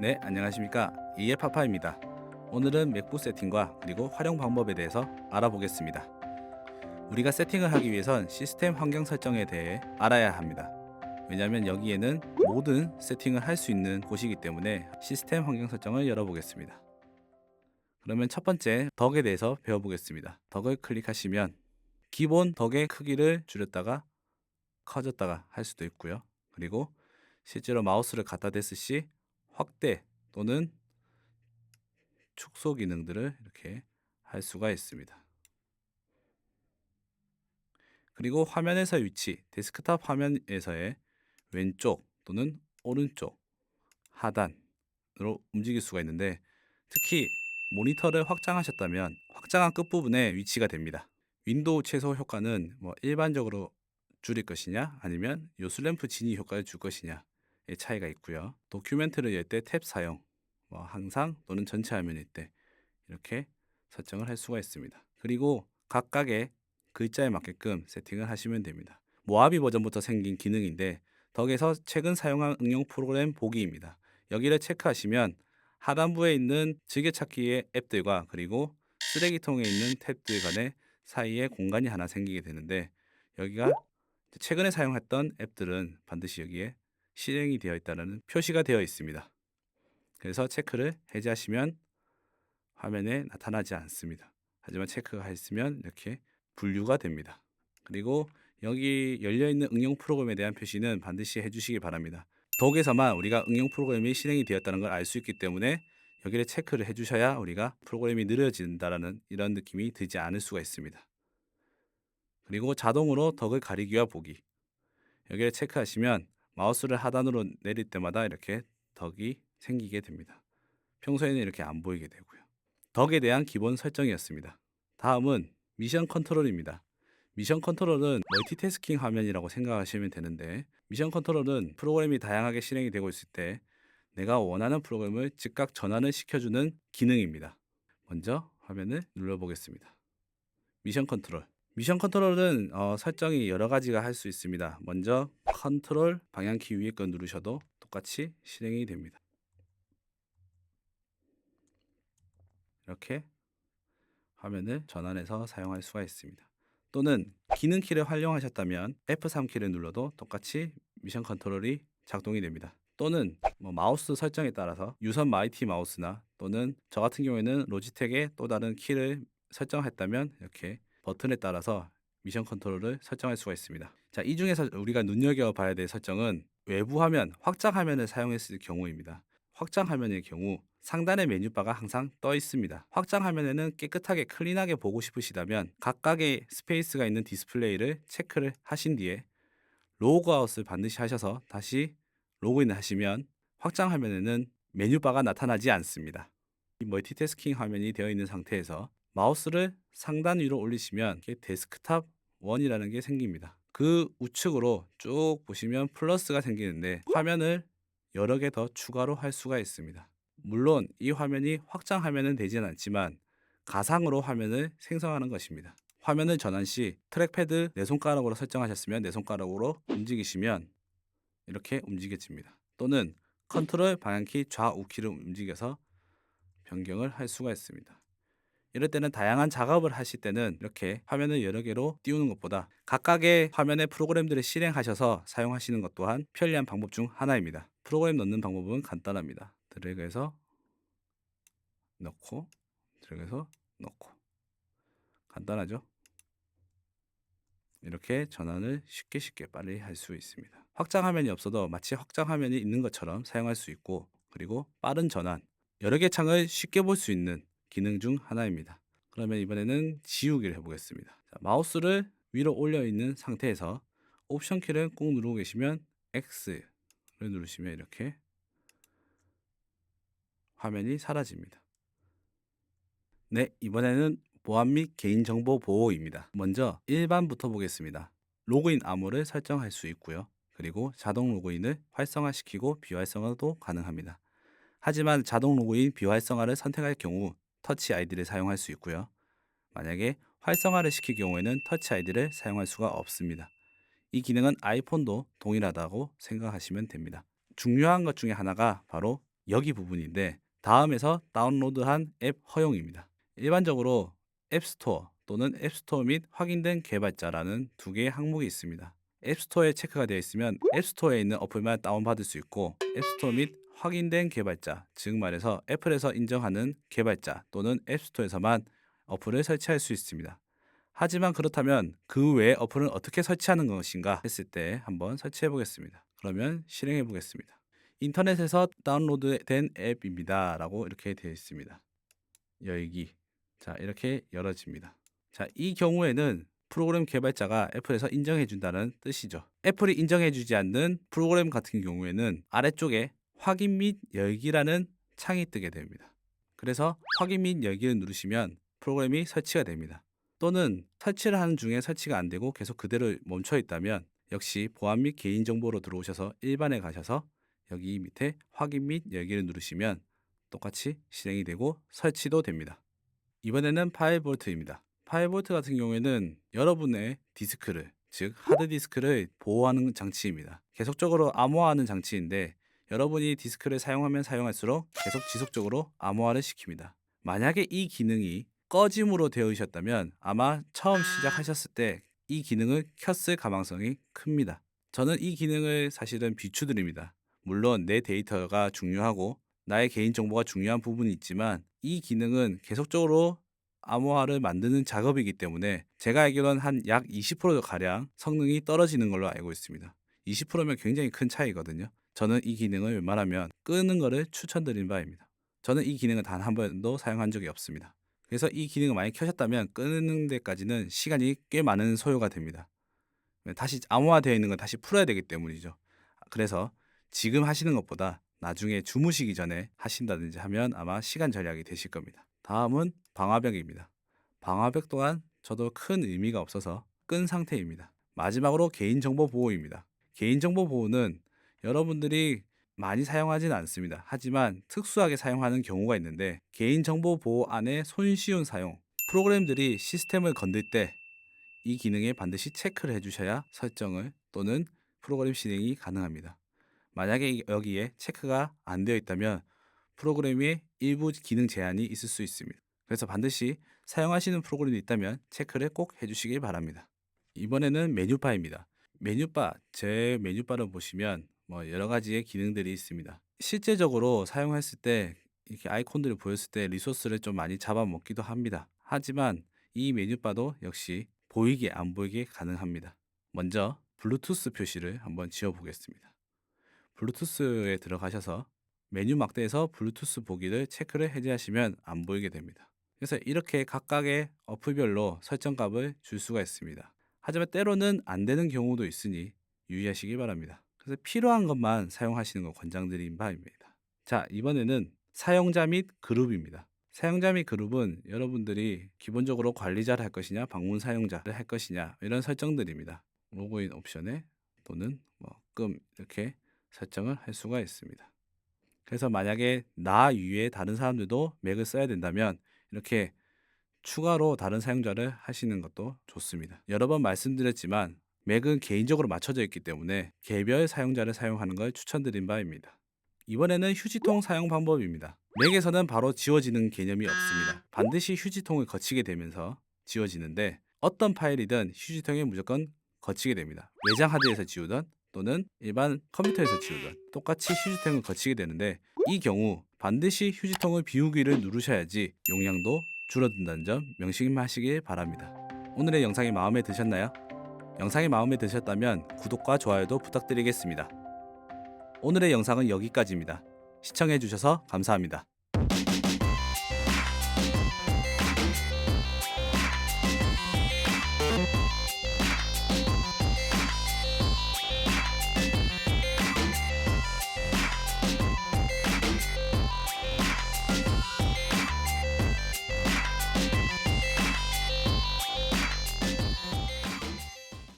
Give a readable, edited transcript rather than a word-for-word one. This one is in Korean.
네, 안녕하십니까. 이에파파입니다. 오늘은 맥북 세팅과 그리고 활용 방법에 대해서 알아보겠습니다. 우리가 세팅을 하기 위해선 시스템 환경 설정에 대해 알아야 합니다. 왜냐하면 여기에는 모든 세팅을 할 수 있는 곳이기 때문에 시스템 환경 설정을 열어보겠습니다. 그러면 첫 번째 덕에 대해서 배워보겠습니다. 덕을 클릭하시면 기본 덕의 크기를 줄였다가 커졌다가 할 수도 있고요. 그리고 실제로 마우스를 갖다 댔을 시 확대 또는 축소 기능들을 이렇게 할 수가 있습니다. 그리고 화면에서의 위치, 데스크탑 화면에서의 왼쪽 또는 오른쪽 하단으로 움직일 수가 있는데, 특히 모니터를 확장하셨다면 확장한 끝부분에 위치가 됩니다. 윈도우 최소 효과는 일반적으로 줄일 것이냐 아니면 요술램프 진위 효과를 줄 것이냐의 차이가 있고요. 도큐멘트를 열 때 탭 사용, 항상 또는 전체 화면일 때 이렇게 설정을 할 수가 있습니다. 그리고 각각의 글자에 맞게끔 세팅을 하시면 됩니다. 모하비 버전부터 생긴 기능인데, 덕에서 최근 사용한 응용 프로그램 보기입니다. 여기를 체크하시면 하단부에 있는 즐겨찾기의 앱들과 그리고 쓰레기통에 있는 탭들 간의 사이에 공간이 하나 생기게 되는데, 여기가 최근에 사용했던 앱들은 반드시 여기에 실행이 되어 있다는 표시가 되어 있습니다. 그래서 체크를 해제하시면 화면에 나타나지 않습니다. 하지만 체크가 있으면 이렇게 분류가 됩니다. 그리고 여기 열려있는 응용 프로그램에 대한 표시는 반드시 해주시기 바랍니다. 덕에서만 우리가 응용 프로그램이 실행이 되었다는 걸 알 수 있기 때문에 여기를 체크를 해주셔야 우리가 프로그램이 느려진다라는 이런 느낌이 들지 않을 수가 있습니다. 그리고 자동으로 덕을 가리기와 보기, 여기를 체크하시면 마우스를 하단으로 내릴 때마다 이렇게 덕이 생기게 됩니다. 평소에는 이렇게 안 보이게 되고요. 덕에 대한 기본 설정이었습니다. 다음은 미션 컨트롤입니다. 미션 컨트롤은 멀티태스킹 화면이라고 생각하시면 되는데, 미션 컨트롤은 프로그램이 다양하게 실행이 되고 있을 때 내가 원하는 프로그램을 즉각 전환을 시켜주는 기능입니다. 먼저 화면을 눌러보겠습니다. 미션 컨트롤. 미션 컨트롤은 설정이 여러 가지가 할 수 있습니다. 먼저 컨트롤 방향키 위에 거 누르셔도 똑같이 실행이 됩니다. 이렇게 화면을 전환해서 사용할 수가 있습니다. 또는 기능 키를 활용하셨다면 F3 키를 눌러도 똑같이 미션 컨트롤이 작동이 됩니다. 또는 마우스 설정에 따라서 유선 마이티 마우스나 또는 저 같은 경우에는 로지텍의 또 다른 키를 설정했다면 이렇게 버튼에 따라서 미션 컨트롤을 설정할 수가 있습니다. 자, 이 중에서 우리가 눈여겨봐야 될 설정은 외부 화면, 확장 화면을 사용했을 경우입니다. 확장 화면의 경우 상단의 메뉴바가 항상 떠 있습니다. 확장 화면에는 깨끗하게 클린하게 보고 싶으시다면 각각의 스페이스가 있는 디스플레이를 체크를 하신 뒤에 로그아웃을 반드시 하셔서 다시 로그인을 하시면 확장 화면에는 메뉴바가 나타나지 않습니다. 이 멀티태스킹 화면이 되어 있는 상태에서 마우스를 상단 위로 올리시면 데스크탑 1이라는 게 생깁니다. 그 우측으로 쭉 보시면 플러스가 생기는데 화면을 여러 개 더 추가로 할 수가 있습니다. 물론 이 화면이 확장 화면은 되지는 않지만 가상으로 화면을 생성하는 것입니다. 화면을 전환 시 트랙패드 내 손가락으로 설정하셨으면 내 손가락으로 움직이시면 이렇게 움직여집니다. 또는 컨트롤 방향키 좌우키를 움직여서 변경을 할 수가 있습니다. 이럴 때는 다양한 작업을 하실 때는 이렇게 화면을 여러 개로 띄우는 것보다 각각의 화면의 프로그램들을 실행하셔서 사용하시는 것 또한 편리한 방법 중 하나입니다. 프로그램 넣는 방법은 간단합니다. 드래그해서 넣고, 드래그해서 넣고. 간단하죠? 이렇게 전환을 쉽게 빨리 할 수 있습니다. 확장 화면이 없어도 마치 확장 화면이 있는 것처럼 사용할 수 있고, 그리고 빠른 전환, 여러 개 창을 쉽게 볼 수 있는 기능 중 하나입니다. 그러면 이번에는 지우기를 해보겠습니다. 자, 마우스를 위로 올려 있는 상태에서 옵션 키를 꾹 누르고 계시면 X를 누르시면 이렇게 화면이 사라집니다. 네, 이번에는 보안 및 개인정보 보호입니다. 먼저 일반부터 보겠습니다. 로그인 암호를 설정할 수 있고요. 그리고 자동 로그인을 활성화시키고 비활성화도 가능합니다. 하지만 자동 로그인 비활성화를 선택할 경우 터치 아이디를 사용할 수 있고요. 만약에 활성화를 시킬 경우에는 터치 아이디를 사용할 수가 없습니다. 이 기능은 아이폰도 동일하다고 생각하시면 됩니다. 중요한 것 중에 하나가 바로 여기 부분인데 다음에서 다운로드한 앱 허용입니다. 일반적으로 앱스토어 또는 앱스토어 및 확인된 개발자라는 두 개의 항목이 있습니다. 앱스토어에 체크가 되어 있으면 앱스토어에 있는 어플만 다운받을 수 있고 앱스토어 및 확인된 개발자, 즉 말해서 애플에서 인정하는 개발자 또는 앱스토어에서만 어플을 설치할 수 있습니다. 하지만 그렇다면 그 외의 어플은 어떻게 설치하는 것인가 했을 때 한번 설치해 보겠습니다. 그러면 실행해 보겠습니다. 인터넷에서 다운로드된 앱입니다 라고 이렇게 되어 있습니다. 열기. 자, 이렇게 열어집니다. 자, 이 경우에는 프로그램 개발자가 애플에서 인정해 준다는 뜻이죠. 애플이 인정해 주지 않는 프로그램 같은 경우에는 아래쪽에 확인 및 열기라는 창이 뜨게 됩니다. 그래서 확인 및 열기를 누르시면 프로그램이 설치가 됩니다. 또는 설치를 하는 중에 설치가 안 되고 계속 그대로 멈춰 있다면 역시 보안 및 개인정보로 들어오셔서 일반에 가셔서 여기 밑에 확인 및 열기를 누르시면 똑같이 실행이 되고 설치도 됩니다. 이번에는 파일볼트입니다. 파일볼트 같은 경우에는 여러분의 디스크를, 즉 하드디스크를 보호하는 장치입니다. 계속적으로 암호화하는 장치인데 여러분이 디스크를 사용하면 사용할수록 계속 지속적으로 암호화를 시킵니다. 만약에 이 기능이 꺼짐으로 되어 있었다면 아마 처음 시작하셨을 때 이 기능을 켰을 가능성이 큽니다. 저는 이 기능을 사실은 비추드립니다. 물론 내 데이터가 중요하고 나의 개인정보가 중요한 부분이 있지만 이 기능은 계속적으로 암호화를 만드는 작업이기 때문에 제가 알기로는 한 약 20%가량 성능이 떨어지는 걸로 알고 있습니다. 20%면 굉장히 큰 차이거든요. 저는 이 기능을 웬만하면 끄는 것을 추천드리는 바입니다. 저는 이 기능을 단 한 번도 사용한 적이 없습니다. 그래서 이 기능을 많이 켜셨다면 끄는 데까지는 시간이 꽤 많은 소요가 됩니다. 다시 암호화되어 있는 건 다시 풀어야 되기 때문이죠. 그래서 지금 하시는 것보다 나중에 주무시기 전에 하신다든지 하면 아마 시간 절약이 되실 겁니다. 다음은 방화벽입니다. 방화벽 또한 저도 큰 의미가 없어서 끈 상태입니다. 마지막으로 개인정보 보호입니다. 개인정보 보호는 여러분들이 많이 사용하지는 않습니다. 하지만 특수하게 사용하는 경우가 있는데 개인정보 보호 안에 손쉬운 사용, 프로그램들이 시스템을 건들 때 이 기능에 반드시 체크를 해주셔야 설정을 또는 프로그램 실행이 가능합니다. 만약에 여기에 체크가 안 되어 있다면 프로그램의 일부 기능 제한이 있을 수 있습니다. 그래서 반드시 사용하시는 프로그램이 있다면 체크를 꼭 해주시길 바랍니다. 이번에는 메뉴바입니다. 메뉴바, 제 메뉴바를 보시면 여러 가지의 기능들이 있습니다. 실제적으로 사용했을 때 이렇게 아이콘들을 보였을 때 리소스를 좀 많이 잡아먹기도 합니다. 하지만 이 메뉴바도 역시 보이게 안 보이게 가능합니다. 먼저 블루투스 표시를 한번 지워 보겠습니다. 블루투스에 들어가셔서 메뉴 막대에서 블루투스 보기를 체크를 해제하시면 안 보이게 됩니다. 그래서 이렇게 각각의 어플별로 설정값을 줄 수가 있습니다. 하지만 때로는 안 되는 경우도 있으니 유의하시기 바랍니다. 그래서 필요한 것만 사용하시는 거 권장드린 바입니다. 자, 이번에는 사용자 및 그룹입니다. 사용자 및 그룹은 여러분들이 기본적으로 관리자를 할 것이냐 방문 사용자를 할 것이냐 이런 설정들입니다. 로그인 옵션에 또는 끔 이렇게 설정을 할 수가 있습니다. 그래서 만약에 나 이외에 다른 사람들도 맥을 써야 된다면 이렇게 추가로 다른 사용자를 하시는 것도 좋습니다. 여러 번 말씀드렸지만 맥은 개인적으로 맞춰져 있기 때문에 개별 사용자를 사용하는 걸 추천드린 바입니다. 이번에는 휴지통 사용 방법입니다. 맥에서는 바로 지워지는 개념이 없습니다. 반드시 휴지통을 거치게 되면서 지워지는데 어떤 파일이든 휴지통에 무조건 거치게 됩니다. 외장 하드에서 지우든 또는 일반 컴퓨터에서 지우든 똑같이 휴지통을 거치게 되는데 이 경우 반드시 휴지통을 비우기를 누르셔야지 용량도 줄어든다는 점 명심하시길 바랍니다. 오늘의 영상이 마음에 드셨나요? 영상이 마음에 드셨다면 구독과 좋아요도 부탁드리겠습니다. 오늘의 영상은 여기까지입니다. 시청해주셔서 감사합니다.